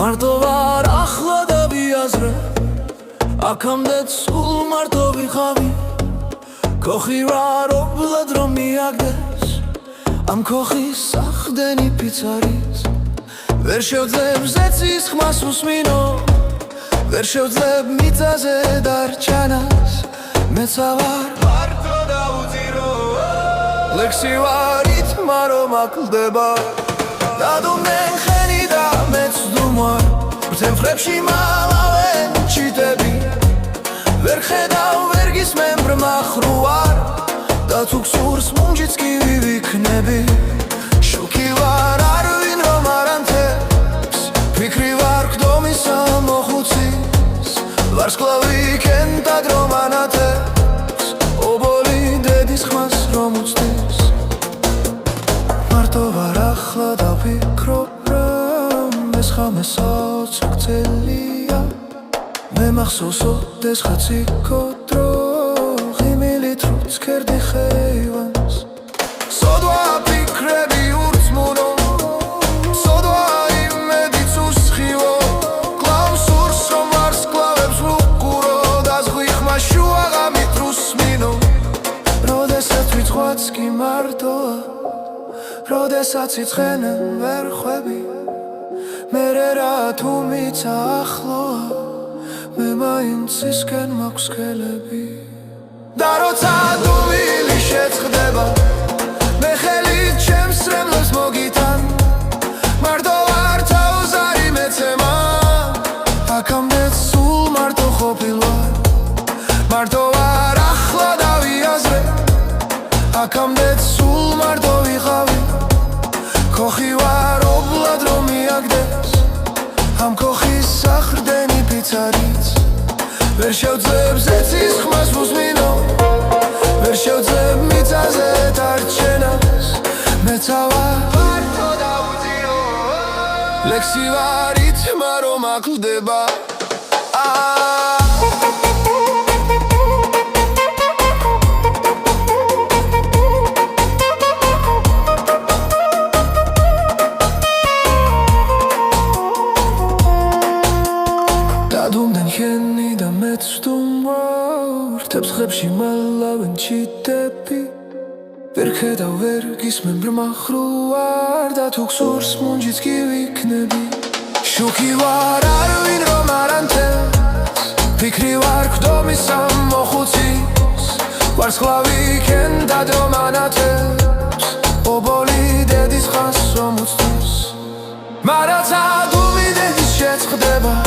მარტო ვარ ახლა და ვიაზრე აქამდე სულ მარტო ვიყავი ქოხი ვარ ობლად რომ მიაგდეს ამ ქოხის სახდენი ფიცარის ვერ შევძლებ ზეცის ხმას უსმინო ვერ შევძლებ მიწაზე დარჩენას მეცა ვარ მარტო და უძირო ლექსი ვარ ითმა რომ აკლდება დადუმენ ხენი და მეც დუმვარ ვრცემ მალავენ ჩიტები ვერ ხედავ ვერ გისმენ ბრმა ხრუარ და თუ გსურს მუნჯიც კი ვიქნები შუქი ვარ არ ვინ რომ არ ანთებს ფიქრი ვარ გდომისა მოხუცის ვარსკვლავი კენტად რომ ანათებს ობოლი დედის ხმას რომ უცდის მარტო ვარ ახლა და ვფიქრობ რომ ეს ხამე საოცრკცელია მე მახსოვს ოდეს ხაცი კოდრო ღიმილით რუც კერდი ხეივანს სოდვა ფიქრები ურწმუნო სოდვა იმედიც უსხივო კლავ სურს რომ ვარსკვლავებს ვუყურო და ზღვი ხმა შუაღამით რუსმინო როდესაც ვიწყված კი მარტოა როდესაც იცხენენ ვერ ხვები მერე რა თუ მიცა ახლოა მე მაინც ისკენ მაქვს სქელები და როცა დუმილი შეწყდება მე ხელით ჩემს სრემლებს მოგითან მარტო ვარ თავზარი მეცემა აქამდე სულ მარტო ყოფილ ვარ მარტო ვარ ახლა და ვიაზრე აქამდე სულ მარტო ვიყავი ქოხი ვარ ობლად რომ მიაგდეს ამ ქოხის სახრდენი ფიცარიც ვერ შევძლებ ზეცის ხმას უსმინო ვერ შევძლებ მიწაზე დარჩენას მეცა ვარ მარტო და უძირო ლექსი ვარ ითმა რომ აკლდება დადუმდნენ ხენი და მეც ვდუმვარ თებსხებში მალავენ ჩიტები ვერ ხედავ ვერ გისმენ ბრმა ხრუარ და თუ გსურს მუნჯიც კი ვიქნები შუქი ვარ არ ვინ რომ არ ანთებს ფიქრი ვარ გდომისა მოხუცის ვარსკვლავი კენტად რომ ანათებს ობოლი დედის ხმას რომ უცდის მარაცა დუმი დედის შეწყდება